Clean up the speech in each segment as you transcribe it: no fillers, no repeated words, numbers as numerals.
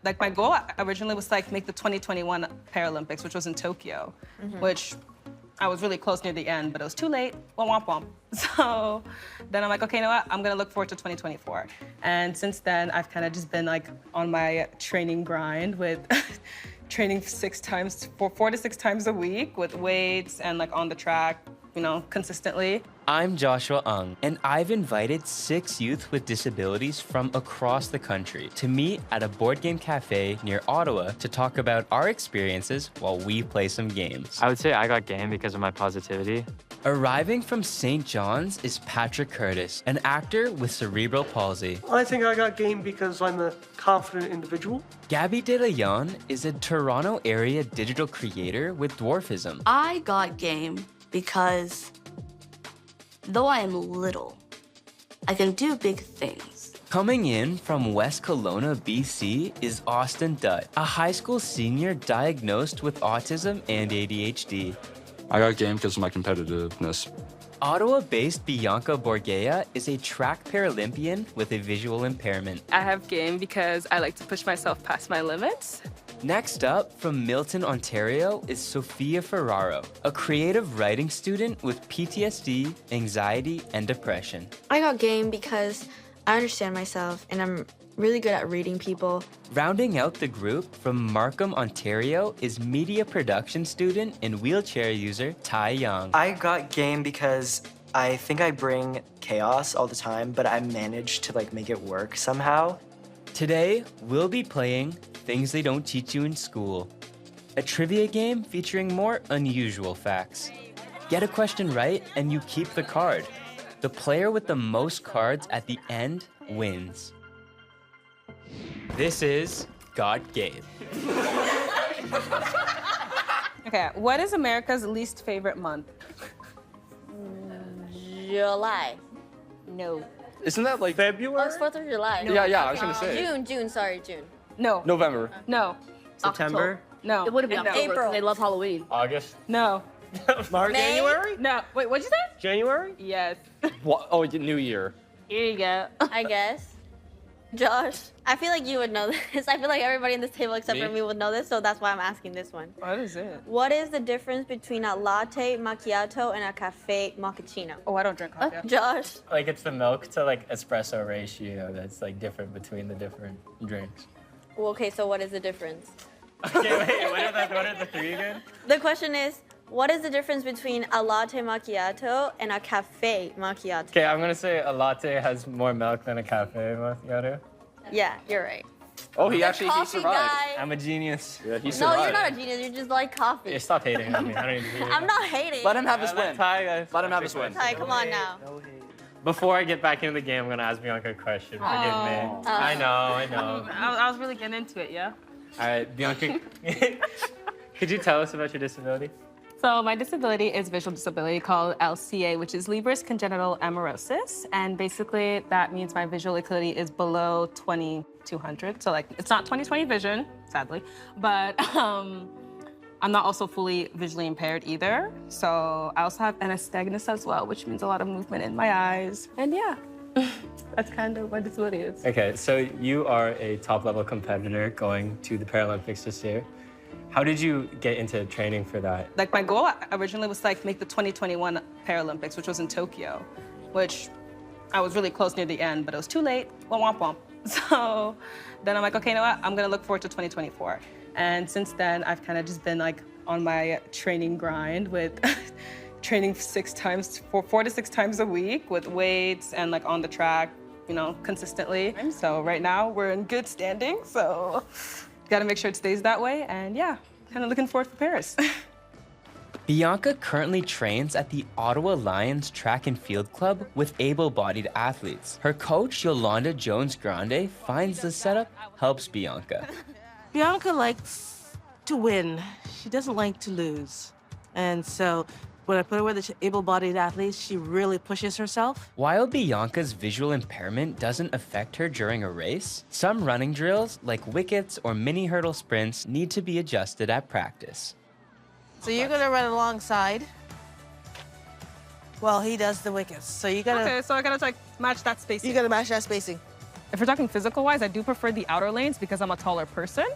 Like, my goal originally was to, like, make the 2021 Paralympics, which was in Tokyo, which I was really close near the end, but it was too late. Womp, womp, womp. So then I'm like, okay, you know what? I'm gonna look forward to 2024. And since then, I've kind of just been, like, on my training grind with training 4 to 6 times a week with weights and, like, on the track, you know, consistently. I'm Joshua Ung, and I've invited 6 youth with disabilities from across the country to meet at a board game cafe near Ottawa to talk about our experiences while we play some games. I would say I got game because of my positivity. Arriving from St. John's is Patrick Curtis, an actor with cerebral palsy. I think I got game because I'm a confident individual. Gabby De Leon is a Toronto area digital creator with dwarfism. I got game because though I am little, I can do big things. Coming in from West Kelowna, BC is Austin Dutt, a high school senior diagnosed with autism and ADHD. I got game because of my competitiveness. Ottawa-based Bianca Borgea is a track Paralympian with a visual impairment. I have game because I like to push myself past my limits. Next up, from Milton, Ontario, is Sophia Ferraro, a creative writing student with PTSD, anxiety, and depression. I got game because I understand myself and I'm really good at reading people. Rounding out the group, from Markham, Ontario, is media production student and wheelchair user Tai Young. I got game because I think I bring chaos all the time, but I manage to make it work somehow. Today, we'll be playing Things They Don't Teach You in School, a trivia game featuring more unusual facts. Get a question right and you keep the card. The player with the most cards at the end wins. This is Got Game. Okay, what is America's least favorite month? July. No. Isn't that like February? Oh, it's 4th of July. Yeah, I was gonna say. June, sorry, June. No. November. No. September? No. It would have been No. October. April. They love Halloween. August. No. March? May? January? No. Wait, what'd you say? January? Yes. What? Oh, New Year. Here you go. I guess. Josh, I feel like you would know this. I feel like everybody in this table except Me? for me would know this, so that's why I'm asking this one. What is it? What is the difference between a latte macchiato and a café mochaccino? Oh, I don't drink coffee. Josh, Like it's the milk to espresso ratio that's different between the different drinks. well, okay, so what is the difference? Okay, wait, what are the 3 again? The question is, what is the difference between a latte macchiato and a café macchiato? Okay, I'm gonna say a latte has more milk than a cafe macchiato. Yeah, you're right. Oh, he survived. Guy. I'm a genius. Yeah, he No, survived. you're not a genius. You just like coffee. Yeah, stop hating on me. I don't even hear I'm not hating. Let him have his win. Let him have his win. Ty, come on now. Before I get back into the game, I'm gonna ask Bianca a question. Forgive me. I know. I was really getting into it, yeah? All right, Bianca, could you tell us about your disability? So my disability is visual disability called LCA, which is Leber's Congenital Amaurosis. And basically that means my visual acuity is below 2200. So it's not 20/20 vision, sadly, but I'm not also fully visually impaired either. So I also have nystagmus as well, which means a lot of movement in my eyes. And yeah, that's kind of what disability is. Okay, so you are a top-level competitor going to the Paralympics this year. How did you get into training for that? Like, my goal originally was to make the 2021 Paralympics, which was in Tokyo, which I was really close near the end, but it was too late. Womp, womp, womp. So then I'm like, okay, you know what? I'm gonna look forward to 2024. And since then, I've kind of just been on my training grind with training 4 to 6 times a week with weights and on the track, you know, consistently. So right now we're in good standing. So got to make sure it stays that way. And yeah, kind of looking forward for Paris. Bianca currently trains at the Ottawa Lions Track and Field Club with able-bodied athletes. Her coach, Yolanda Jones-Grande, finds the setup helps Bianca. Bianca likes to win. She doesn't like to lose. And so when I put her with the able-bodied athletes, she really pushes herself. While Bianca's visual impairment doesn't affect her during a race, some running drills, like wickets or mini hurdle sprints, need to be adjusted at practice. So you're gonna run alongside while he does the wickets. So you gotta Okay, so I gotta match that spacing. you gotta match that spacing. If we're talking physical-wise, I do prefer the outer lanes because I'm a taller person.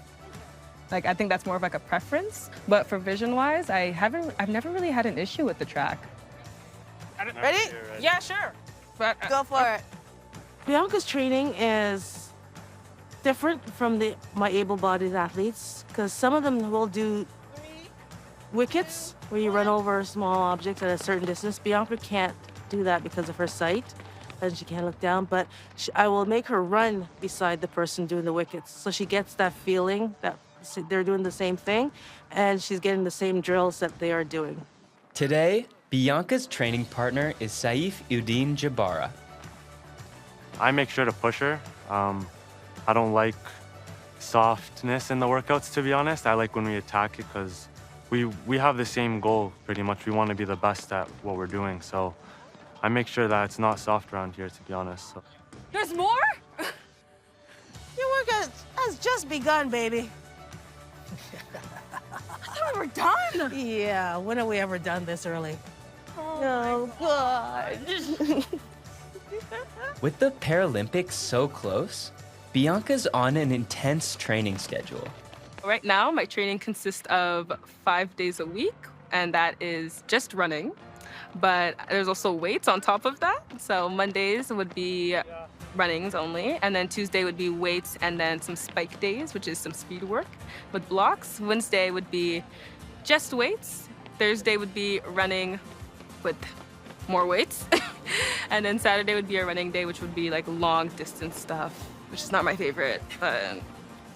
Like, I think that's more of like a preference. But for vision-wise, I've never really had an issue with the track. Ready? Yeah, sure. But Go for it. Bianca's training is different from my able-bodied athletes because some of them will do wickets where you run over small objects at a certain distance. Bianca can't do that because of her sight and she can't look down, but I will make her run beside the person doing the wickets so she gets that feeling that they're doing the same thing and she's getting the same drills that they are doing. Today, Bianca's training partner is Saif Uddin Jabara. I make sure to push her. I don't like softness in the workouts, to be honest. I like when we attack it because we have the same goal, pretty much. We want to be the best at what we're doing. So I make sure that it's not soft around here, to be honest. So. there's more? Your workout has just begun, baby. I thought we were done. Yeah, when have we ever done this early? Oh, God. With the Paralympics so close, Bianca's on an intense training schedule. Right now, my training consists of 5 days a week, and that is just running. But there's also weights on top of that. So Mondays would be runnings only, and then Tuesday would be weights and then some spike days, which is some speed work with blocks. Wednesday would be just weights. Thursday would be running with more weights. And then Saturday would be a running day, which would be like long distance stuff, which is not my favorite, but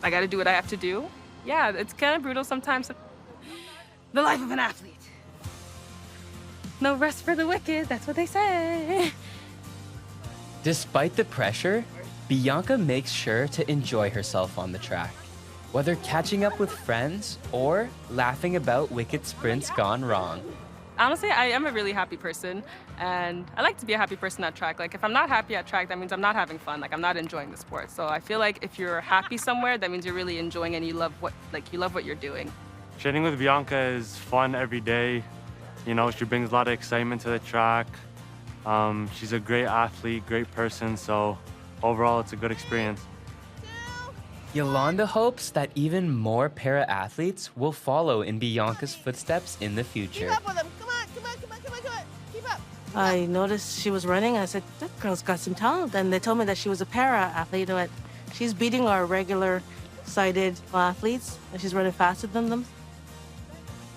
I gotta do what I have to do. Yeah, it's kind of brutal sometimes. The life of an athlete. No rest for the wicked, that's what they say. Despite the pressure, Bianca makes sure to enjoy herself on the track, whether catching up with friends or laughing about wicked sprints gone wrong. Honestly, I am a really happy person, and I like to be a happy person at track. Like, if I'm not happy at track, that means I'm not having fun. Like, I'm not enjoying the sport. So I feel like if you're happy somewhere, that means you're really enjoying and you love what you're doing. Training with Bianca is fun every day. You know, she brings a lot of excitement to the track. She's a great athlete, great person, so overall it's a good experience. Yolanda hopes that even more para-athletes will follow in Bianca's footsteps in the future. Keep up with them. Come on. Keep up. I noticed she was running. I said, that girl's got some talent. And they told me that she was a para-athlete. But she's beating our regular sighted athletes, and she's running faster than them.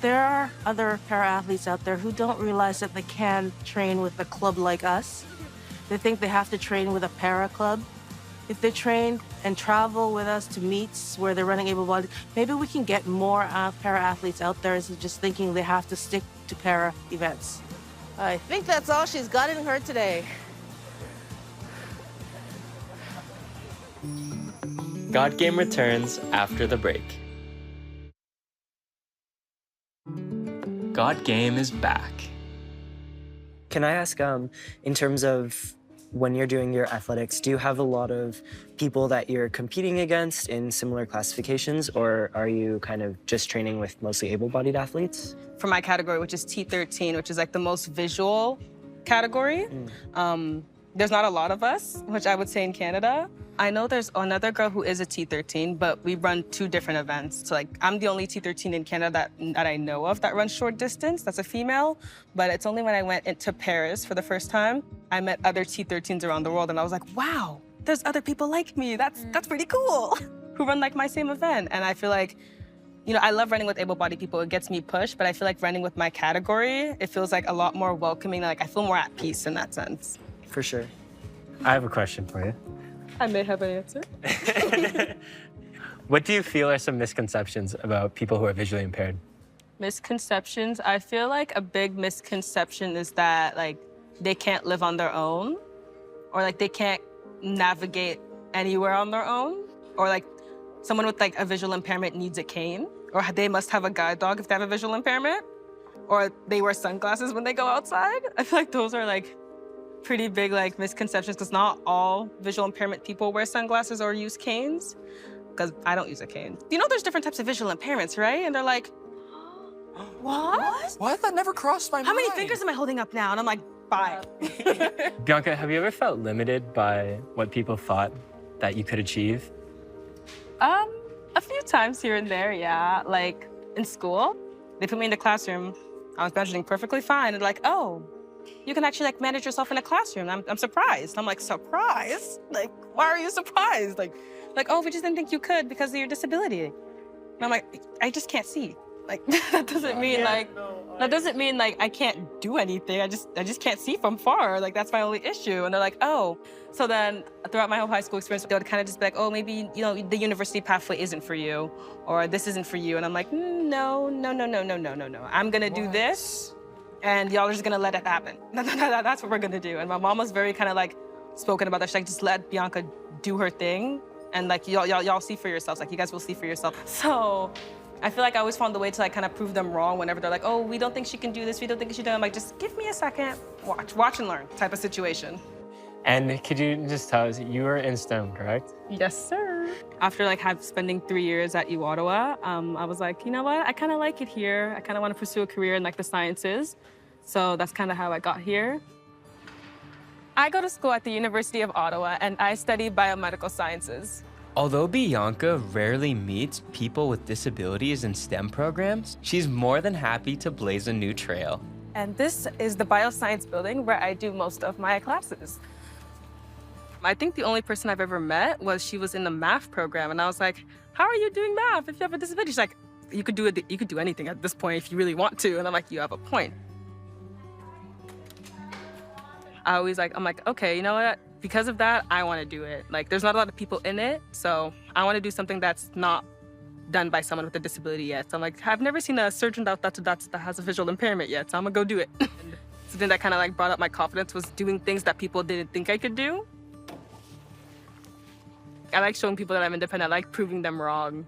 There are other para-athletes out there who don't realize that they can train with a club like us. They think they have to train with a para club. If they train and travel with us to meets where they're running able-bodied, maybe we can get more para-athletes out there instead of just thinking they have to stick to para events. I think that's all she's got in her today. God Game returns after the break. God Game is back. Can I ask, in terms of when you're doing your athletics, do you have a lot of people that you're competing against in similar classifications, or are you kind of just training with mostly able-bodied athletes? For my category, which is T13, which is like the most visual category, there's not a lot of us, which I would say in Canada. I know there's another girl who is a T13, but we run 2 different events. So like, I'm the only T13 in Canada that I know of that runs short distance, that's a female. But it's only when I went into Paris for the first time, I met other T13s around the world, and I was like, wow, there's other people like me. That's pretty cool, who run like my same event. And I feel like, you know, I love running with able-bodied people. It gets me pushed, but I feel like running with my category, it feels like a lot more welcoming. Like, I feel more at peace in that sense. For sure. I have a question for you. I may have an answer. What do you feel are some misconceptions about people who are visually impaired? Misconceptions, I feel like a big misconception is that like they can't live on their own, or like they can't navigate anywhere on their own, or like someone with like a visual impairment needs a cane, or they must have a guide dog if they have a visual impairment, or they wear sunglasses when they go outside. I feel like those are like pretty big like misconceptions, because not all visual impairment people wear sunglasses or use canes, because I don't use a cane. You know there's different types of visual impairments, right? And they're like, what? What? That never crossed my mind. How many fingers am I holding up now? And I'm like, 5. Bianca, have you ever felt limited by what people thought that you could achieve? A few times here and there, yeah. Like in school, they put me in the classroom. I was budgeting perfectly fine, and like, oh, you can actually like manage yourself in a classroom. I'm surprised. I'm like, surprised? Like, why are you surprised? Like, oh, we just didn't think you could because of your disability. And I'm like, I just can't see. Like, that doesn't mean like I can't do anything. I just can't see from far. Like, that's my only issue. And they're like, oh. So then throughout my whole high school experience, they would kind of just be like, oh, maybe, you know, the university pathway isn't for you, or this isn't for you. And I'm like, no. I'm gonna do this, and y'all are just gonna let it happen. That's what we're gonna do. And my mom was very kind of like spoken about that. She's like, just let Bianca do her thing, and like y'all see for yourselves. Like, you guys will see for yourself. So I feel like I always found the way to like kind of prove them wrong whenever they're like, oh, we don't think she can do this, we don't think she can. I'm like, just give me a second, watch and learn type of situation. And could you just tell us, you were in STEM, correct? Yes, sir. After like spending 3 years at U Ottawa, I was like, you know what? I kind of like it here. I kind of want to pursue a career in like the sciences. So that's kind of how I got here. I go to school at the University of Ottawa, and I study biomedical sciences. Although Bianca rarely meets people with disabilities in STEM programs, she's more than happy to blaze a new trail. And this is the bioscience building where I do most of my classes. I think the only person I've ever met was she was in the math program, and I was like, how are you doing math if you have a disability? She's like, you could do anything at this point if you really want to. And I'm like, you have a point. I'm like, okay, you know what? Because of that, I want to do it. Like, there's not a lot of people in it, so I want to do something that's not done by someone with a disability yet. So I'm like, I've never seen a surgeon that has a visual impairment yet, so I'm gonna go do it. Something that kind of like brought up my confidence was doing things that people didn't think I could do. I like showing people that I'm independent. I like proving them wrong.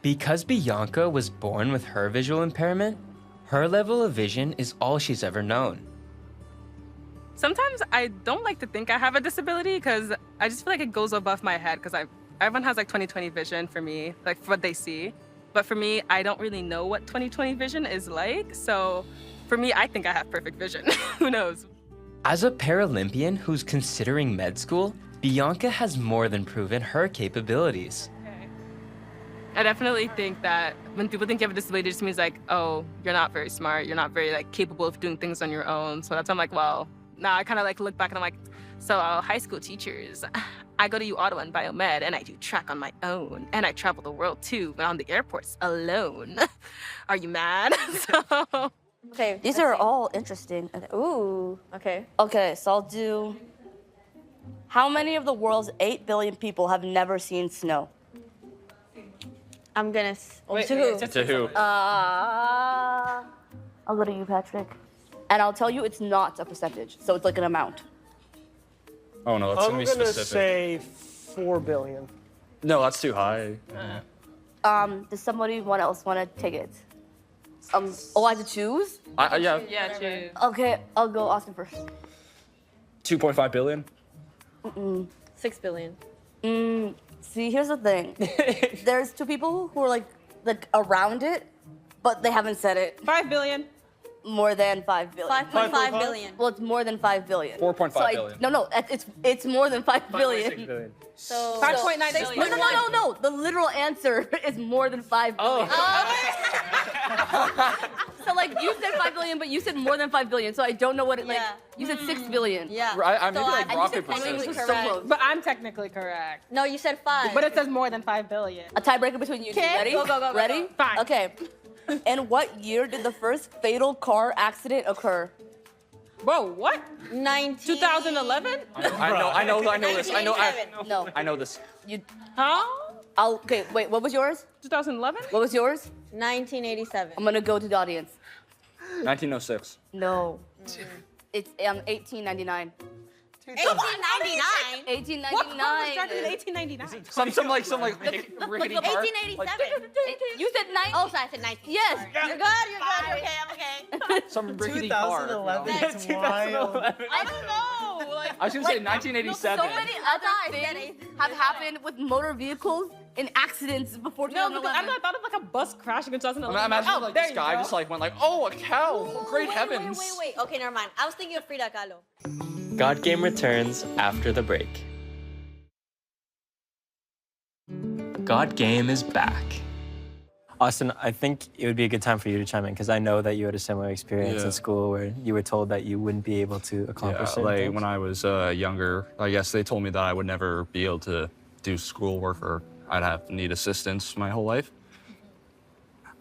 Because Bianca was born with her visual impairment, her level of vision is all she's ever known. Sometimes I don't like to think I have a disability because I just feel like it goes above my head because everyone has like 20/20 vision for me, like for what they see. But for me, I don't really know what 20/20 vision is like. So for me, I think I have perfect vision. Who knows? As a Paralympian who's considering med school, Bianca has more than proven her capabilities. Okay. I definitely think that when people think you have a disability, it just means like, oh, you're not very smart. You're not very like capable of doing things on your own. So that's why I'm like, well, now I kind of like look back and I'm like, so high school teachers, I go to U Ottawa in biomed and I do track on my own and I travel the world too, but on the airports alone. Are you mad? So... Okay, these are all interesting. Okay. Ooh, okay. Okay, so I'll do, how many of the world's 8 billion people have never seen snow? I'm gonna, Wait, to who? To who? I'll go to you, Patrick. And I'll tell you it's not a percentage, so it's like an amount. Oh no, that's I'm gonna be gonna specific. say 4 billion. No, that's too high. Does somebody else want to take it? Oh, I have to choose? Yeah. Yeah, true. Okay, I'll go Austin first. 2.5 billion. 6 billion. See, here's the thing. There's 2 people who are like around it, but they haven't said it. 5 billion. More than 5 billion. 5.5 billion. Well, it's more than 5 billion. 4.5 so billion. No, it's more than 5 billion. 6 billion. So 5.9 billion. No. The literal answer is more than 5 billion. So like you said 5 billion, but you said more than 5 billion. So I don't know what it like. Yeah. You said 6 billion. Yeah. I maybe So like I- rock, you said paper, technically scissors. so close. But I'm technically correct. No, you said 5. But it says more than 5 billion. A tiebreaker between you two. Okay, Ready? go. Ready? Fine. Okay. In what year did the first fatal car accident occur? Bro, what? 2011? I know this. I No. know this. You. Huh? Okay. Wait. What was yours? 2011? What was yours? 1987. I'm gonna go to the audience. 1906. No. It's 1899. 1899? 1899. Started in 1899. Some rickety car. 1887. You said 9. Oh, so I said 19. Yes. You're good. Okay, I'm okay. Some rickety car. 2011. It's wild. I don't know. Like, I was gonna say So 1987. many other things have happened with motor vehicles and accidents before No, 2011. because I thought of like a bus crashing in 2011. Imagine oh, like there this you guy go. just like went like, oh, a cow! Great heavens! Wait. Okay, never mind. I was thinking of Frida Kahlo. God Game returns after the break. Got Game is back. Austin, I think it would be a good time for you to chime in because I know that you had a similar experience Yeah. in school where you were told that you wouldn't be able to accomplish certain like things. when I was younger, I guess they told me that I would never be able to do schoolwork or I'd need assistance my whole life.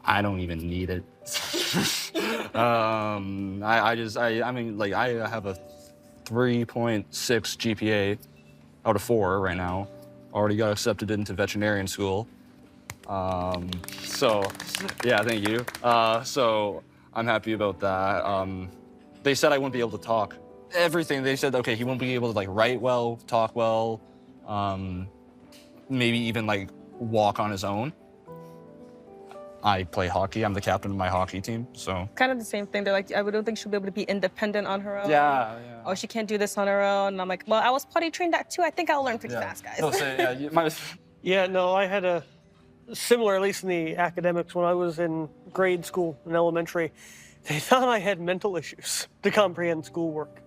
I don't even need it. I mean, like I have a 3.6 GPA out of 4 right now. Already got accepted into veterinarian school. So, yeah, thank you. So I'm happy about that. They said I wouldn't be able to talk. Everything, they said, okay, he won't be able to like write well, talk well, maybe even like walk on his own. I play hockey. I'm the captain of my hockey team, so. Kind of the same thing. They're like, I don't think she'll be able to be independent on her own. Yeah. Oh, she can't do this on her own. And I'm like, well, I was potty trained that too. I think I'll learn pretty fast, guys. They'll say, yeah, you might. Yeah, no, I had a similar, at least in the academics, when I was in grade school, in elementary. They thought I had mental issues to comprehend schoolwork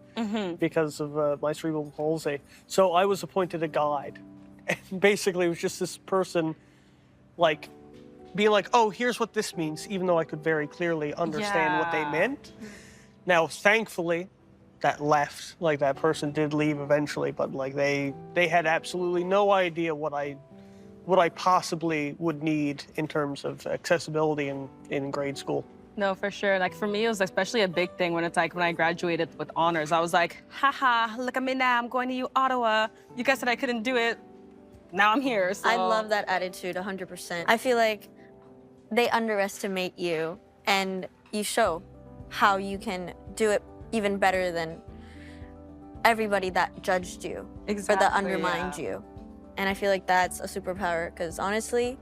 because of my cerebral palsy. So I was appointed a guide. And basically, it was just this person, like, being like, oh, here's what this means, even though I could very clearly understand what they meant. Now, thankfully, that left. Like, that person did leave eventually, but, like, they had absolutely no idea what I possibly would need in terms of accessibility in grade school. No, for sure. Like, for me, it was especially a big thing when it's like when I graduated with honors. I was like, haha, look at me now. I'm going to U Ottawa. You guys said I couldn't do it. Now I'm here, so. I love that attitude, 100%. I feel like they underestimate you, and you show how you can do it even better than everybody that judged you or that undermined you. And I feel like that's a superpower, because honestly,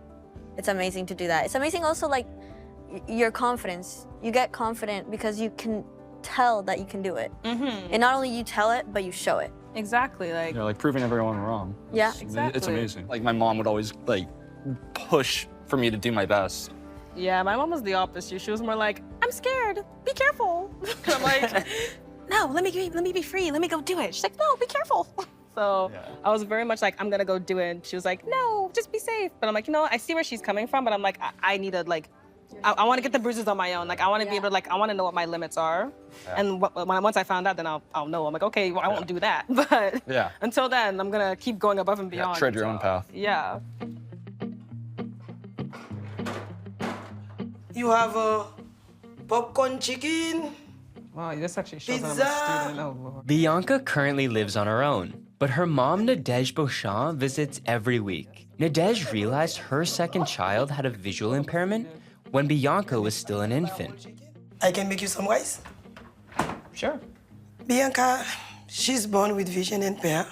it's amazing to do that. It's amazing also, like, your confidence. You get confident because you can tell that you can do it. And not only you tell it, but you show it. Exactly, like. Like proving everyone wrong. Yeah. Exactly. It's amazing. Like my mom would always like push for me to do my best. Yeah, my mom was the opposite. She was more like, I'm scared. Be careful. And I'm like, no, let me be free. Let me go do it. She's like, no, be careful. So I was very much like, I'm gonna go do it. And she was like, no, just be safe. But I'm like, you know, I see where she's coming from, but I'm like, I need to like, I want to get the bruises on my own. Like, I want to be able to, like, I want to know what my limits are. And once I found out, then I'll know. I'm like, okay, well, I won't do that. But until then, I'm going to keep going above and beyond. Tread your own path. Yeah. You have a popcorn chicken. Wow, this actually shows that I'm Pizza. a student. Oh, Lord. Bianca currently lives on her own, but her mom, Nadej Beauchamp, visits every week. Nadej realized her second child had a visual impairment when Bianca was still an infant. I can make you some rice. Sure. Bianca, she's born with vision impaired.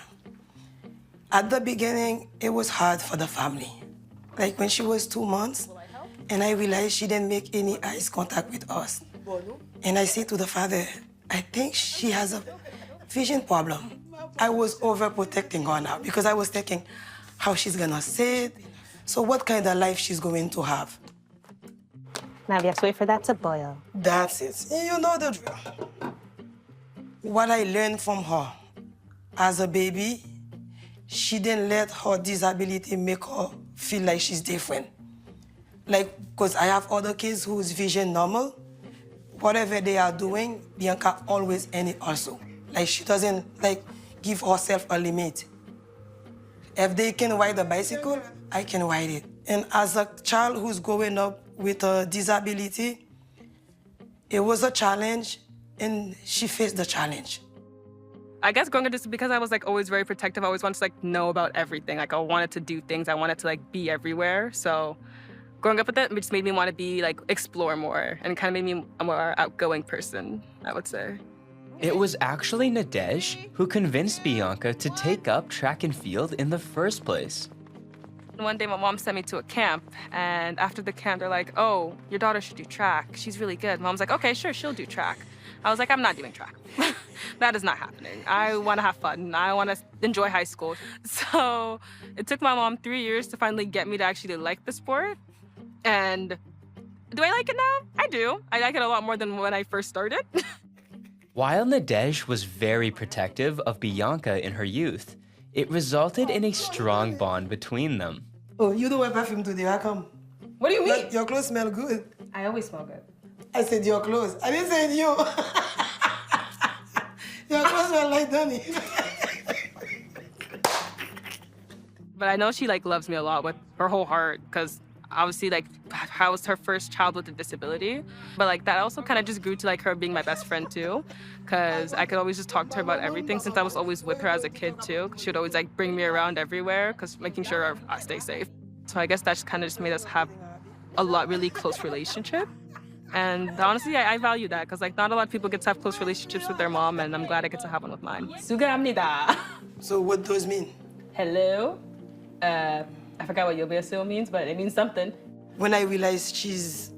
At the beginning, it was hard for the family. Like when she was 2 months, and I realized she didn't make any eyes contact with us. And I say to the father, I think she has a vision problem. I was overprotecting her now because I was thinking how she's gonna sit, so what kind of life she's going to have. Now just wait for that to boil. That's it. You know the drill. What I learned from her as a baby, she didn't let her disability make her feel like she's different. Like, because I have other kids whose vision normal, whatever they are doing, Bianca always in it also. Like, she doesn't, like, give herself a limit. If they can ride a bicycle, I can ride it. And as a child who's growing up with a disability, it was a challenge, and she faced the challenge. I guess growing up just because I was like always very protective, I always wanted to like know about everything. Like I wanted to do things, I wanted to like be everywhere. So growing up with that just made me want to be like explore more and kind of made me a more outgoing person, I would say. It was actually Nadej who convinced Bianca to take up track and field in the first place. One day my mom sent me to a camp, and after the camp they're like, oh, your daughter should do track. She's really good. Mom's like, okay, sure, she'll do track. I was like, I'm not doing track. That is not happening. I want to have fun. I want to enjoy high school. So it took my mom 3 years to finally get me to actually like the sport. And do I like it now? I do. I like it a lot more than when I first started. While Nadej was very protective of Bianca in her youth, it resulted in a strong bond between them. Oh, you don't wear perfume today, how come? What do you mean? Your clothes smell good. I always smell good. I said your clothes. I didn't say you. Your clothes smell like Donnie. But I know she like loves me a lot with her whole heart because obviously like I was her first child with a disability. But like that also kind of just grew to like her being my best friend too, because I could always just talk to her about everything since I was always with her as a kid too. She would always like bring me around everywhere because making sure I stay safe. So I guess that just kind of just made us have a really close relationship. And honestly, I value that because like not a lot of people get to have close relationships with their mom, and I'm glad I get to have one with mine. 수고합니다. So what those mean? Hello. I forgot what 요배수 means, but it means something. When I realized she's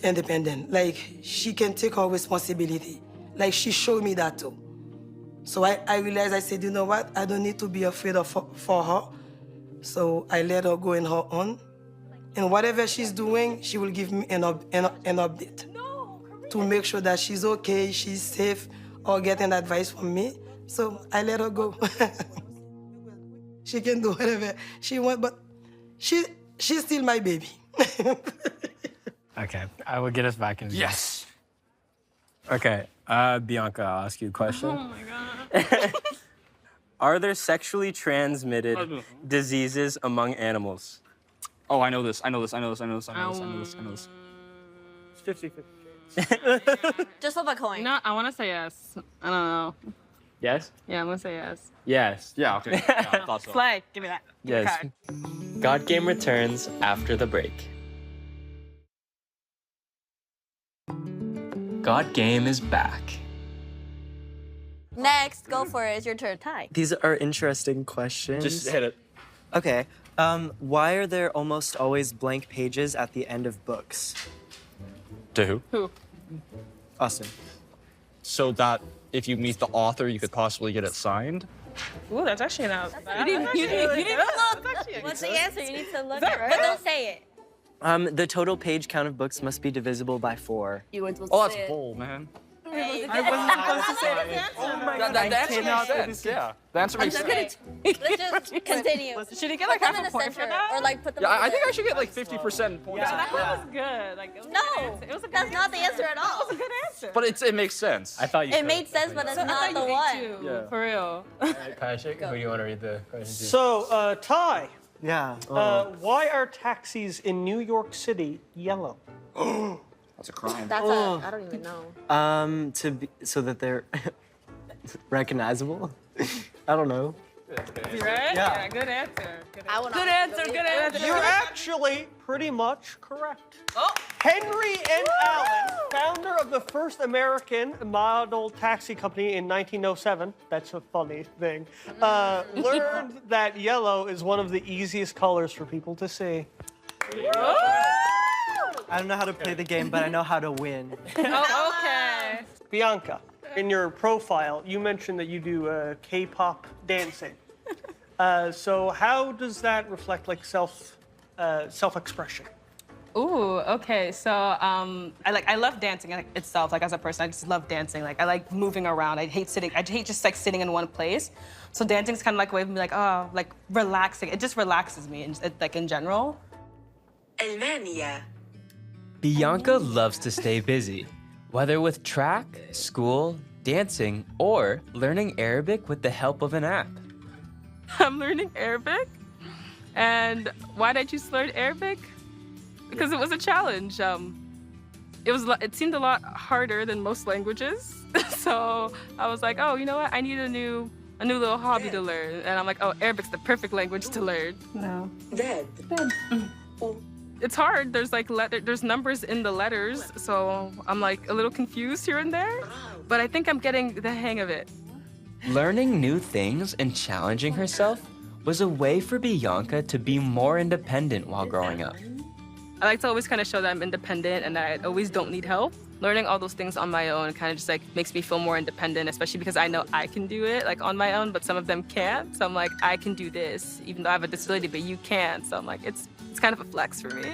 independent, like she can take her responsibility. Like she showed me that too. So I realized, I said, you know what? I don't need to be afraid for her. So I let her go in her own. And whatever she's doing, she will give me an update to make sure that she's okay, she's safe, or getting advice from me. So I let her go. She can do whatever she wants, but she's still my baby. Okay, I will get us back in. Yes. Okay, Bianca, I'll ask you a question. Oh my God. Are there sexually transmitted diseases among animals? Oh, I know this. I know this. I know this. I know this. I know this. I know this. I know this. It's 50-50. Just flip a coin. No, I want to say yes. I don't know. Yes? Yeah, I'm going to say yes. Yes. Yeah, okay. Yeah, I thought so. Slay, give me that. Give me the Yes. card. God Game returns after the break. God Game is back. Next, go for it. It's your turn. Ty. These are interesting questions. Just hit it. Okay. Why are there almost always blank pages at the end of books? To who? Who? Austin. So that if you meet the author, you could possibly get it signed. Ooh, that's actually not bad. You need to look. What's the answer? You need to look. But don't say it. The total page count of books must be divisible by 4. You weren't supposed Oh, to that's say it. bull, man. I wasn't supposed to say it. Oh my God. That answer makes sense. Yeah. The answer makes sense. Let's just continue. Should he get like Put them half in a the point for center, that? or like put them. Yeah, in I think the- I should get like 50% points. That one was good. Like, it was a good No, answer. It was a good that's not the answer at all. It was a good answer. But it makes sense. I thought you It made sense, but it's not the one. Yeah. For real. Patrick, who do you want to read the question to? So, Ty, Yeah. why are taxis in New York City yellow? That's a crime. That's I don't even know. So that they're recognizable. I don't know. You right? Yeah, good answer. Good answer. Good answer. You're actually pretty much correct. Oh. Henry N. Allen, founder of the first American model taxi company in 1907, that's a funny thing, learned that yellow is one of the easiest colors for people to see. I don't know how to play the game, but I know how to win. Oh, okay. Bianca, in your profile, you mentioned that you do K-pop dancing. So how does that reflect like self-expression? Ooh, okay. So I love dancing itself. Like as a person, I just love dancing. Like I like moving around. I hate just like sitting in one place. So dancing's kind of like a way of me like like relaxing. It just relaxes me, like in general. Albania. Bianca loves to stay busy, whether with track, school, dancing, or learning Arabic with the help of an app. I'm learning Arabic. And why did I choose to learn Arabic? Because it was a challenge. It seemed a lot harder than most languages. So I was like, oh, you know what? I need a new little hobby to learn. And I'm like, oh, Arabic's the perfect language to learn. No. Dead. It's hard. There's like there's numbers in the letters, so I'm like a little confused here and there. But I think I'm getting the hang of it. Learning new things and challenging herself was a way for Bianca to be more independent while growing up. I like to always kind of show that I'm independent and that I always don't need help. Learning all those things on my own kind of just like makes me feel more independent, especially because I know I can do it like on my own, but some of them can't. So I'm like, I can do this, even though I have a disability, but you can't. So I'm like, it's kind of a flex for me.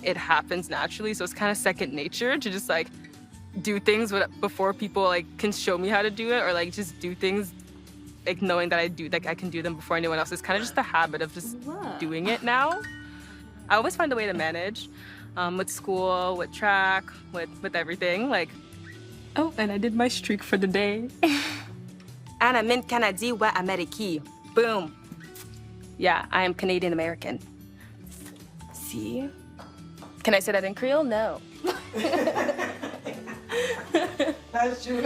It happens naturally, so it's kind of second nature to just like do things before people like can show me how to do it, or like just do things like knowing that I can do them before anyone else. It's kind of just the habit of just doing it now. I always find a way to manage with school, with track, with everything. Like, oh, and I did my streak for the day. And I'm in Canada wa Ameriki. Boom. Yeah, I am Canadian American. See? Can I say that in Creole? No. That's true.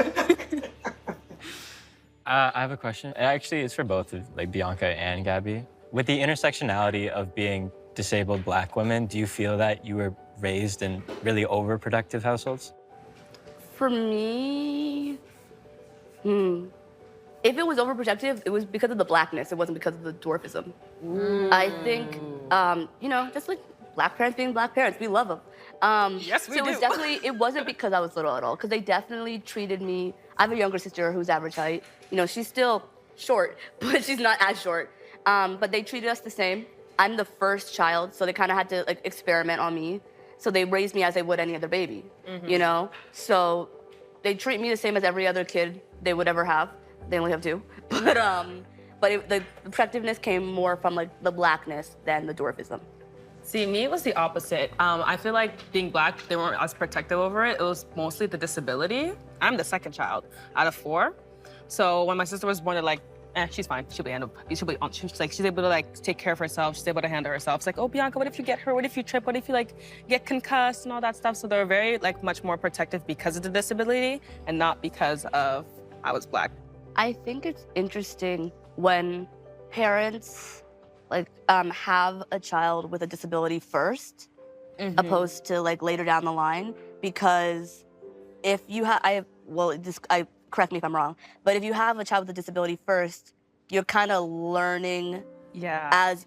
I have a question. Actually, it's for both of like Bianca and Gabby. With the intersectionality of being disabled Black women, do you feel that you were raised in really overprotective households? For me, if it was overprotective, it was because of the Blackness. It wasn't because of the dwarfism. I think, you know, just like Black parents being Black parents, we love them. Yes, we so do. It wasn't because I was little at all, because they definitely treated me. I have a younger sister who's average height. You know, she's still short, but she's not as short. But they treated us the same. I'm the first child, so they kind of had to like experiment on me. So they raised me as they would any other baby, you know? So they treat me the same as every other kid they would ever have. They only have 2. But the protectiveness came more from like the Blackness than the dwarfism. See, me, it was the opposite. I feel like being Black, they weren't as protective over it. It was mostly the disability. I'm the second child out of 4. So when my sister was born, they're like, she's fine. She's able to like take care of herself. She's able to handle herself. It's like, oh, Bianca, what if you get hurt? What if you trip? What if you like get concussed and all that stuff? So they're very like much more protective because of the disability and not because of I was Black. I think it's interesting when parents like have a child with a disability first, opposed to like later down the line, because if you have, correct me if I'm wrong, but if you have a child with a disability first, you're kind of learning as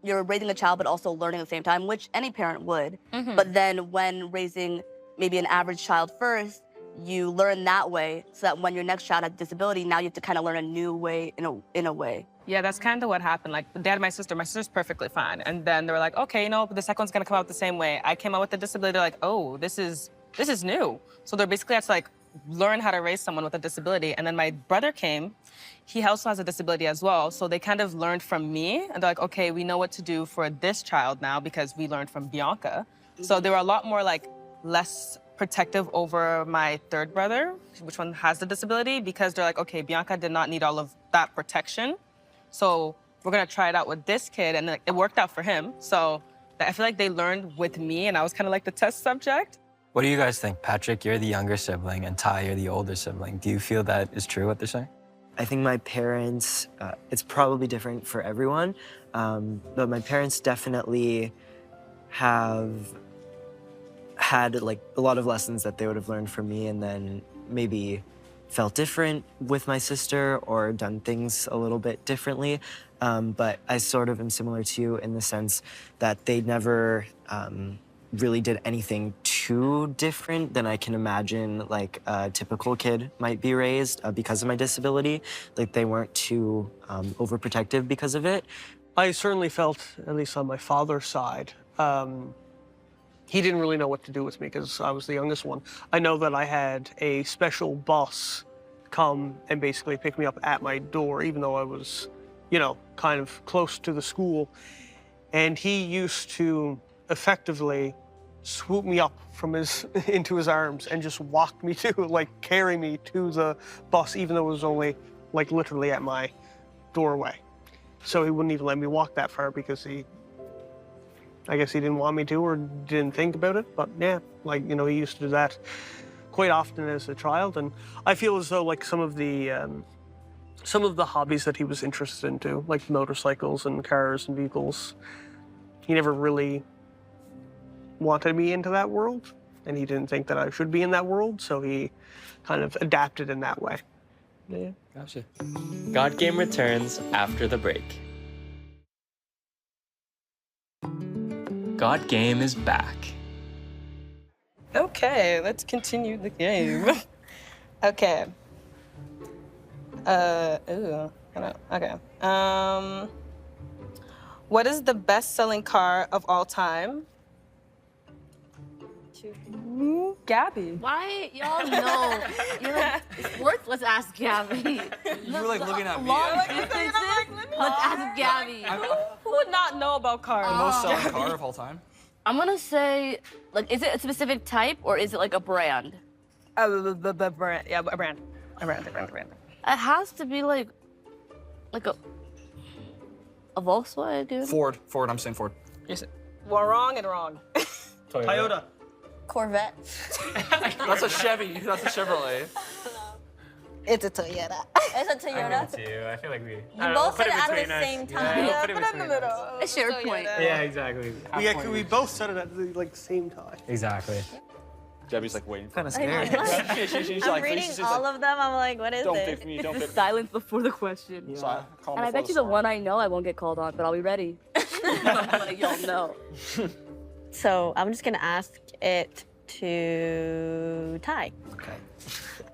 you're raising a child, but also learning at the same time, which any parent would. But then when raising maybe an average child first, you learn that way, so that when your next child has a disability, now you have to kind of learn a new way in a way. Yeah, that's kind of what happened. Like, the dad and my sister's perfectly fine. And then they were like, okay, you know, the second one's gonna come out the same way. I came out with a disability, they're like, oh, this is new. So they're basically had to like learn how to raise someone with a disability. And then my brother came, he also has a disability as well. So they kind of learned from me, and they're like, okay, we know what to do for this child now because we learned from Bianca. So they were a lot more like less protective over my third brother, which one has the disability, because they're like, okay, Bianca did not need all of that protection. So we're gonna try it out with this kid, and it worked out for him. So I feel like they learned with me, and I was kind of like the test subject. What do you guys think? Patrick, you're the younger sibling, and Ty, you're the older sibling. Do you feel that is true, what they're saying? I think my parents, it's probably different for everyone, but my parents definitely have had like a lot of lessons that they would have learned from me, and then maybe felt different with my sister or done things a little bit differently. But I sort of am similar to you in the sense that they never really did anything too different than I can imagine like a typical kid might be raised because of my disability. Like they weren't too overprotective because of it. I certainly felt, at least on my father's side, he didn't really know what to do with me because I was the youngest one. I know that I had a special bus come and basically pick me up at my door, even though I was, you know, kind of close to the school. And he used to effectively swoop me up from into his arms and just walk me to, like, carry me to the bus, even though it was only, like, literally at my doorway. So he wouldn't even let me walk that far because I guess he didn't want me to or didn't think about it. But yeah, like, you know, he used to do that quite often as a child. And I feel as though like some of the hobbies that he was interested in too, like motorcycles and cars and vehicles, he never really wanted me into that world. And he didn't think that I should be in that world. So he kind of adapted in that way. Yeah. Gotcha. God Game returns after the break. God Game is back. Okay, let's continue the game. Okay. What is the best-selling car of all time? two. Gabby. Why y'all know? You're like, sports? Let's ask Gabby. You were like looking at me. Long distances? Let's ask Gabby. Who would not know about cars? The most selling car of all time. I'm gonna say, like, is it a specific type or is it like a brand? The brand. Yeah, a brand. A brand. It has to be like a Volkswagen. Ford. I'm saying Ford. We're wrong and wrong. Toyota. Corvette. That's a Chevy. That's a Chevrolet. It's a Toyota. It's a Toyota. Too. I feel like we. You both said it at the same time. Yeah, put it in the middle. A shared point. Yeah, exactly. We both said it at the same time. Exactly. Gabby's like waiting for Kind of me. scary. She's I'm like, reading she's all like, of them. I'm like, what is don't it? pick me, don't pick me. Silence before the question. So I call him And I before bet you the storm. one I know I won't get called on, but I'll be ready. Like, y'all know. So I'm just gonna ask it to Ty. Okay.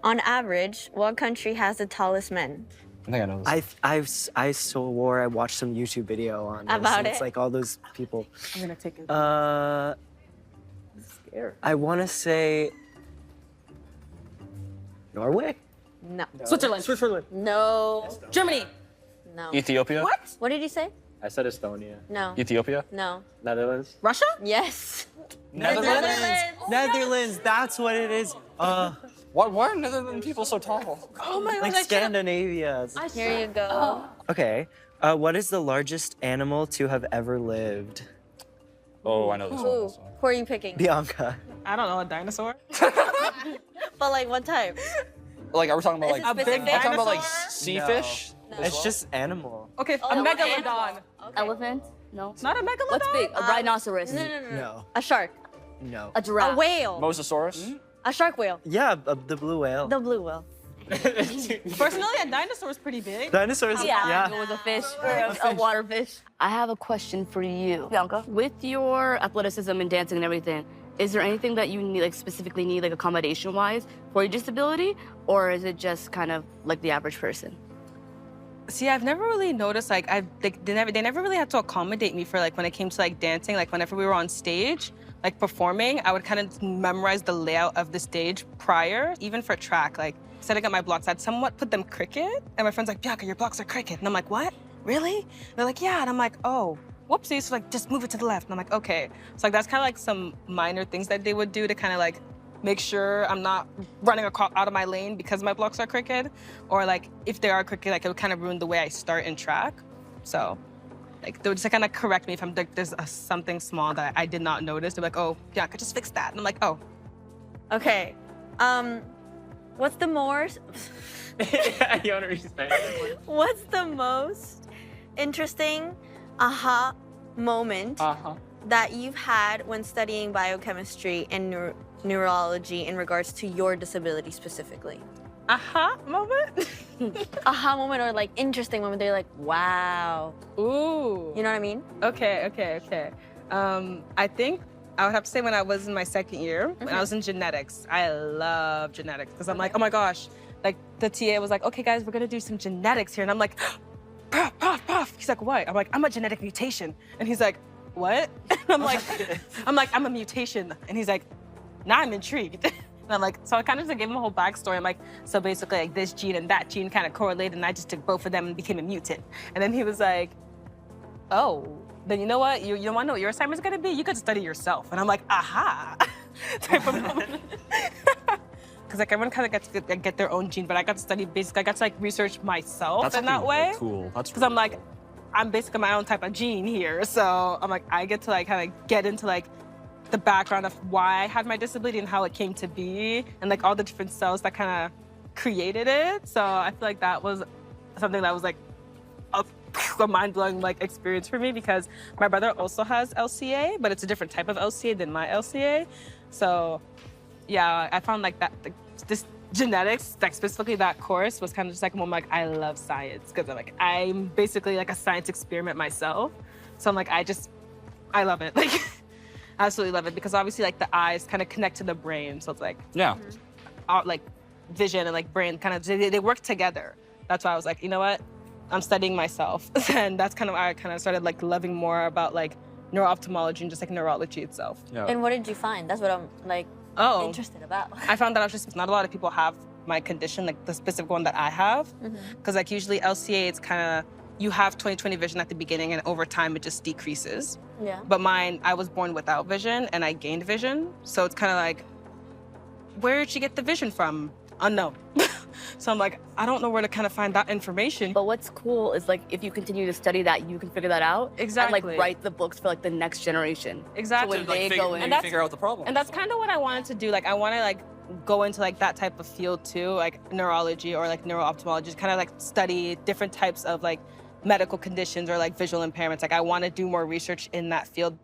On average, what country has the tallest men? I think I know this. I swore I watched some YouTube video on this, About and It's it? like all those people. I'm gonna take it. I want to say Norway. No. Switzerland. No. Germany. No. Ethiopia? What did you say? I said Estonia. No. Ethiopia? No. Netherlands. Russia? Yes. Netherlands. That's what it is. Why are Netherlands people so tall? Oh my Like Scandinavia. Here you go. Okay. What is the largest animal to have ever lived? Oh, I know this one. Who? Who are you picking? Bianca. I don't know, a dinosaur? But like what type? Like, are we talking about Is like? it specific? Are we talking about like dinosaur? sea fish? It's just animal. Okay, Oh, a what megalodon. Elephant? No. Not a megalodon? What's big? A rhinoceros. No. No. A shark. No. A giraffe. A whale. Mosasaurus? A shark whale. Yeah, the blue whale. The blue whale. Personally, a dinosaur is pretty big. Dinosaurs. Yeah, it was a fish or a water fish. I have a question for you, Bianca. With your athleticism and dancing and everything, is there anything that you need, like specifically need, like accommodation-wise, for your disability, or is it just kind of like the average person? See, I've never really noticed, like, they never really had to accommodate me for, like, when it came to, like, dancing. Like, whenever we were on stage, like, performing, I would kind of memorize the layout of the stage prior, even for track. Like, setting up my blocks, I'd somewhat put them crooked, and my friend's like, Bianca, your blocks are crooked. And I'm like, what? Really? And they're like, yeah. And I'm like, oh, whoopsie. So, like, just move it to the left. And I'm like, okay. So, like, that's kind of like some minor things that they would do to kind of, like, make sure I'm not running out of my lane because my blocks are crooked. Or, like, if they are crooked, like, it would kind of ruin the way I start in track. So, like, they would just kind of correct me if I'm like, there's something small that I did not notice. They're like, oh, yeah, I could just fix that. And I'm like, oh. Okay. What's the most What's the most interesting aha moment that you've had when studying biochemistry and neurology in regards to your disability specifically? Aha moment? Aha moment or like interesting moment. They're like, wow. Ooh. You know what I mean? Okay. I think I would have to say when I was in my second year, when I was in genetics. I love genetics because I'm like, oh my gosh. Like the TA was like, okay guys, we're gonna do some genetics here. And I'm like, prof. He's like, what? I'm like, I'm a genetic mutation. And he's like, what? And I'm like, I'm a mutation. And he's like, now I'm intrigued. And I'm like, so I kind of just gave him a whole backstory. I'm like, so basically like this gene and that gene kind of correlated and I just took both of them and became a mutant. And then he was like, oh, then you know what? You don't want to know what your assignment's gonna be? You could study yourself. And I'm like, aha, type of moment. Because like everyone kind of gets to get their own gene, but I got to study basically, I got to like research myself in that way. Cool. That's because I'm like, I'm basically my own type of gene here. So I'm like, I get to like kind of get into like the background of why I had my disability and how it came to be and like all the different cells that kind of created it. So I feel like that was something that was like a mind-blowing like experience for me because my brother also has LCA, but it's a different type of LCA than my LCA. So yeah, I found like that this genetics, like specifically that course was kind of just like, I'm like, I love science because I'm basically like a science experiment myself. So I'm like, I love it. Like, absolutely love it because obviously like the eyes kind of connect to the brain. So it's like, yeah, like vision and like brain kind of, they work together. That's why I was like, you know what? I'm studying myself. And that's kind of why I kind of started like loving more about like neuro-ophthalmology and just like neurology itself. Yeah. And what did you find? That's what I'm like interested about. I found out just not a lot of people have my condition, like the specific one that I have. Because like usually LCA, it's kind of, you have 20/20 vision at the beginning and over time it just decreases. Yeah. But mine, I was born without vision and I gained vision. So it's kind of like, where did she get the vision from? Unknown. So I'm like, I don't know where to kind of find that information. But what's cool is like, if you continue to study that, you can figure that out. Exactly. And like write the books for like the next generation. Exactly. So when they go in. And that's, figure out the problem. And that's kind of what I wanted to do. Like I want to like go into like that type of field too, like neurology or like neuro-ophthalmology, just kind of like study different types of like medical conditions or like visual impairments. Like I want to do more research in that field.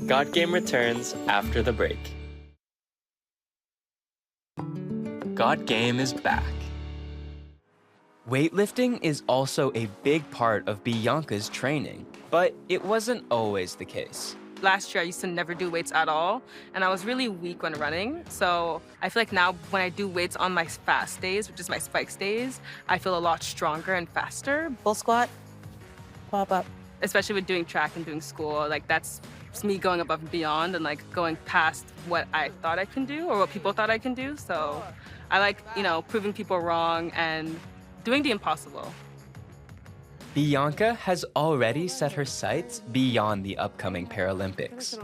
God Game returns after the break. God Game is back. Weightlifting is also a big part of Bianca's training, but it wasn't always the case. Last year, I used to never do weights at all, and I was really weak when running. So I feel like now when I do weights on my fast days, which is my spikes days, I feel a lot stronger and faster. Full squat, pop up. Especially with doing track and doing school, like that's me going above and beyond and like going past what I thought I can do or what people thought I can do. So I like, you know, proving people wrong and doing the impossible. Bianca has already set her sights beyond the upcoming Paralympics.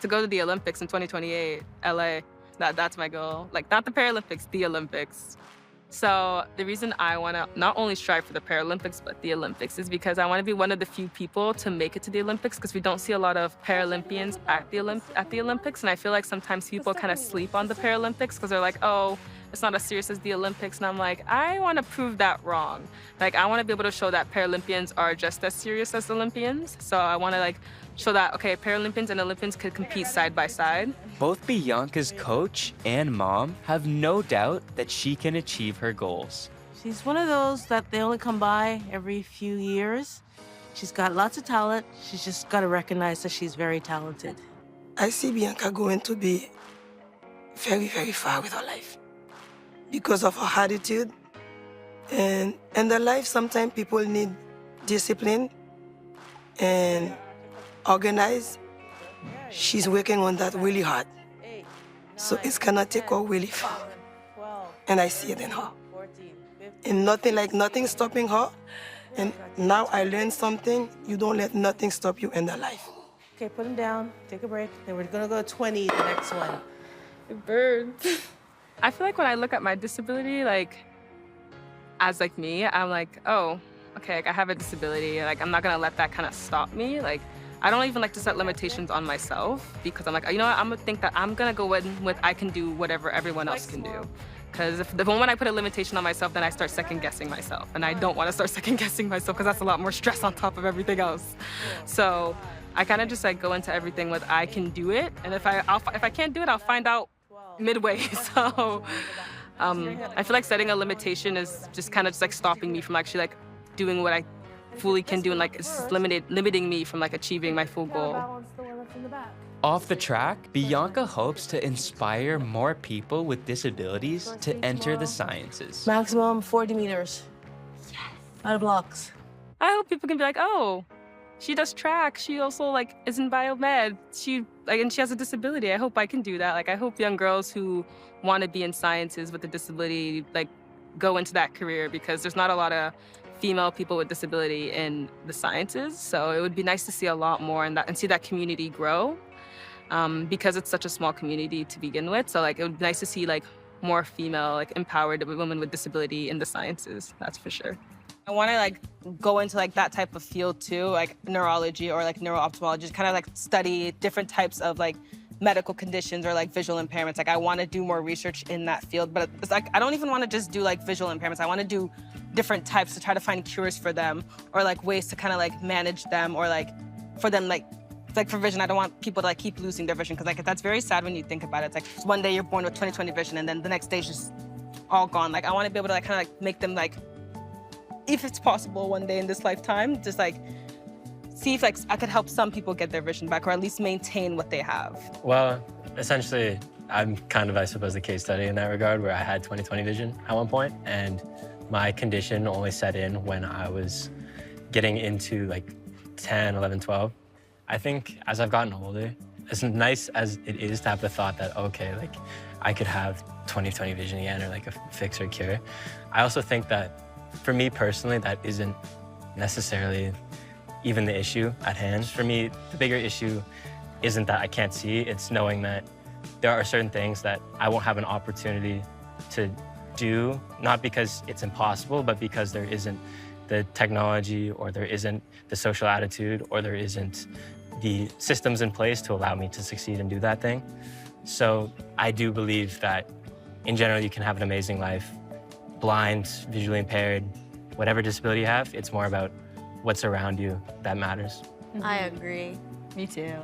To go to the Olympics in 2028, LA, that's my goal. Like not the Paralympics, the Olympics. So the reason I want to not only strive for the Paralympics, but the Olympics is because I want to be one of the few people to make it to the Olympics because we don't see a lot of Paralympians at the Olympics. And I feel like sometimes people kind of sleep on the Paralympics because they're like, oh, it's not as serious as the Olympics. And I'm like, I want to prove that wrong. Like, I want to be able to show that Paralympians are just as serious as Olympians. So I want to like show that, okay, Paralympians and Olympians could compete side by side. Both Bianca's coach and mom have no doubt that she can achieve her goals. She's one of those that they only come by every few years. She's got lots of talent. She's just got to recognize that she's very talented. I see Bianca going to be very, very far with her life because of her attitude. And in their life, sometimes people need discipline and organize. She's working on that really hard. So it's gonna take her really far. And I see it in her. And nothing stopping her. And now I learned something. You don't let nothing stop you in the life. Okay, put him down, take a break. Then we're gonna go 20, the next one. It burns. I feel like when I look at my disability, like, as like me, I'm like, oh, okay, like I have a disability. Like, I'm not gonna let that kind of stop me. Like, I don't even like to set limitations on myself because I'm like, you know what, I'm gonna think that I'm gonna go in with I can do whatever everyone else can do. Because if the moment I put a limitation on myself, then I start second guessing myself. And I don't wanna start second guessing myself because that's a lot more stress on top of everything else. So I kind of just like go into everything with I can do it. And if I can't do it, I'll find out midway. So I feel like setting a limitation is just kind of just like stopping me from actually like doing what I fully can do and like it's limiting me from like achieving my full goal. Off the track, Bianca hopes to inspire more people with disabilities to enter the sciences. Maximum 40 meters. Yes. Out of blocks. I hope people can be like, oh, she does track. She also like is in biomed. And she has a disability. I hope I can do that. Like I hope young girls who want to be in sciences with a disability like go into that career because there's not a lot of female people with disability in the sciences. So it would be nice to see a lot more in that and see that community grow because it's such a small community to begin with. So like it would be nice to see like more female, like empowered women with disability in the sciences. That's for sure. I want to like go into like that type of field too, like neurology or like neuro-ophthalmology, just kind of like study different types of like medical conditions or like visual impairments. Like I want to do more research in that field, but it's like I don't even want to just do like visual impairments. I want to do different types to try to find cures for them or like ways to kind of like manage them or like for them like for vision. I don't want people to like keep losing their vision because like that's very sad when you think about it. It's like one day you're born with 20/20 vision and then the next day is just all gone. Like I want to be able to like kind of like make them like, if it's possible one day in this lifetime, just like see if like I could help some people get their vision back or at least maintain what they have. Well, essentially, I'm kind of, I suppose, the case study in that regard where I had 20/20 vision at one point and my condition only set in when I was getting into like 10, 11, 12. I think as I've gotten older, as nice as it is to have the thought that, okay, like I could have 20/20 vision again or like a fix or cure, I also think that for me personally, that isn't necessarily even the issue at hand. For me, the bigger issue isn't that I can't see, it's knowing that there are certain things that I won't have an opportunity to do, not because it's impossible, but because there isn't the technology or there isn't the social attitude or there isn't the systems in place to allow me to succeed and do that thing. So I do believe that in general, you can have an amazing life, blind, visually impaired, whatever disability you have, it's more about what's around you that matters. I agree. Me too.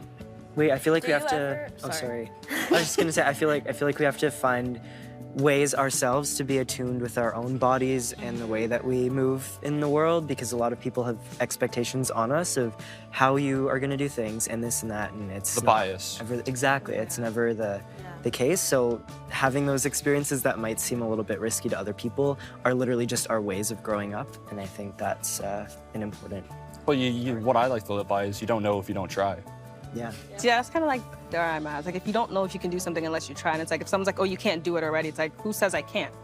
Wait, I feel like Do we have you to. ever- Oh, sorry. sorry. I was just gonna say, I feel like we have to find ways ourselves to be attuned with our own bodies and the way that we move in the world, because a lot of people have expectations on us of how you are gonna do things and this and that, and it's The not bias. exactly, it's never the case. So having those experiences that might seem a little bit risky to other people are literally just our ways of growing up, and I think that's an important. Well, what I like to live by is you don't know if you don't try. Yeah. Yeah, that's kind of like where I'm at. It's like if you don't know if you can do something unless you try, and it's like if someone's like, oh, you can't do it already, it's like, who says I can't?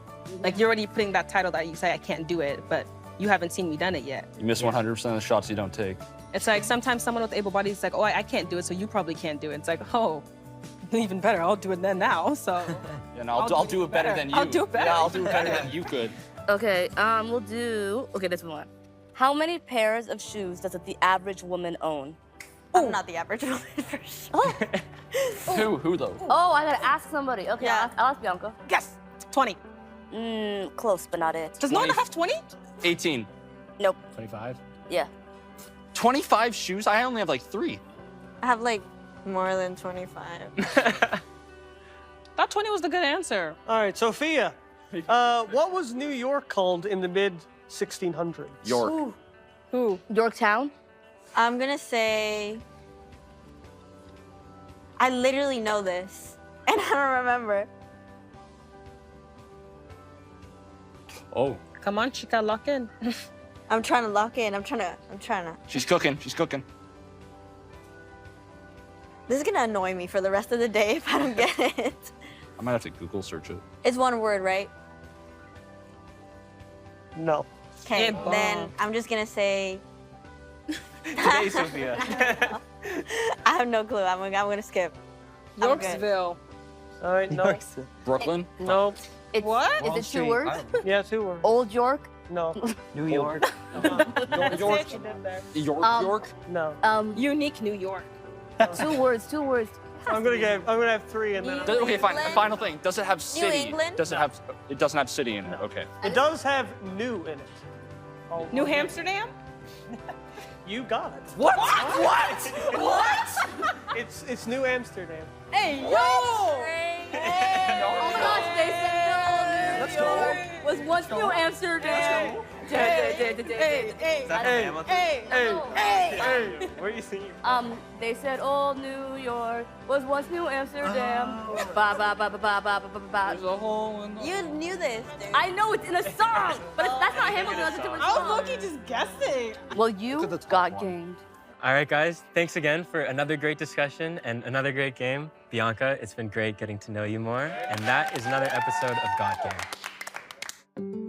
Like you're already putting that title that you say I can't do it, but you haven't seen me done it yet. You miss 100% of the shots you don't take. It's like sometimes someone with able-bodied is like, oh, I can't do it, so you probably can't do it. It's like, oh, even better, I'll do it then now. So. Yeah, and I'll do it better than you. I'll do it better. Yeah, I'll do it better than you could. Okay, we'll do, okay, this one. How many pairs of shoes does the average woman own? I'm not the average woman for sure. Who though? Oh, I gotta ask somebody. Okay, Yeah. I'll ask Bianca. Yes, 20. Close, but not it. Does no one have 20? 18. Nope. 25? Yeah. 25 shoes? I only have like 3. I have like more than 25. That 20 was the good answer. All right, Sophia. What was New York called in the mid-1600s? York. Who? Yorktown? I'm gonna say, I literally know this, and I don't remember. Oh. Come on, chica, lock in. I'm trying to lock in. I'm trying to. She's cooking. She's cooking. This is gonna annoy me for the rest of the day if I don't get it. I might have to Google search it. It's one word, right? No. Okay, Yeah, then I'm just gonna say, Today, Sophia. I have no clue. I'm gonna skip. I'm good. Yorksville. All right, no. Brooklyn? No. It's, What? Is it 2 words? Yeah, 2 words. Old York? No. New York. York. York? No. Unique New York. 2 words, 2 words. I'm gonna have 3 and then. Okay, fine. Final thing. Does it have city? England? Does it have? It doesn't have city in it. Okay. It does have new in it. Oh, New Amsterdam? You got it. What? What? What? It's New Amsterdam. Hey, yo! Oh my gosh, they said Let's go. was once New Amsterdam. Hey, what are you singing? They said old New York was once New Amsterdam. Ba ba ba ba ba ba ba ba ba. There's a hole in the. You knew this, dude. I know it's in a song, but that's not Hamilton. That's a different I song. was low-key just guessing. Well, you got gamed. All right, guys, thanks again for another great discussion and another great game. Bianca, it's been great getting to know you more. And that is another episode of Got Game.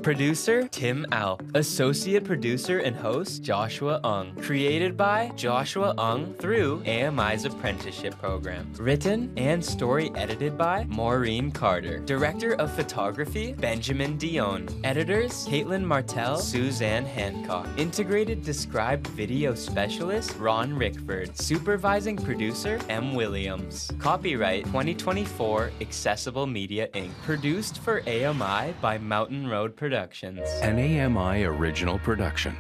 Producer Tim Alp. Associate producer and host Joshua Ung. Created by Joshua Ung through AMI's apprenticeship program. Written and story edited by Maureen Carter. Director of photography Benjamin Dion. Editors Caitlin Martell, Suzanne Hancock. Integrated described video specialist Ron Rickford. Supervising producer M. Williams. Copyright 2024 Accessible Media Inc. Produced for AMI by Mountain Road Productions. An AMI original production.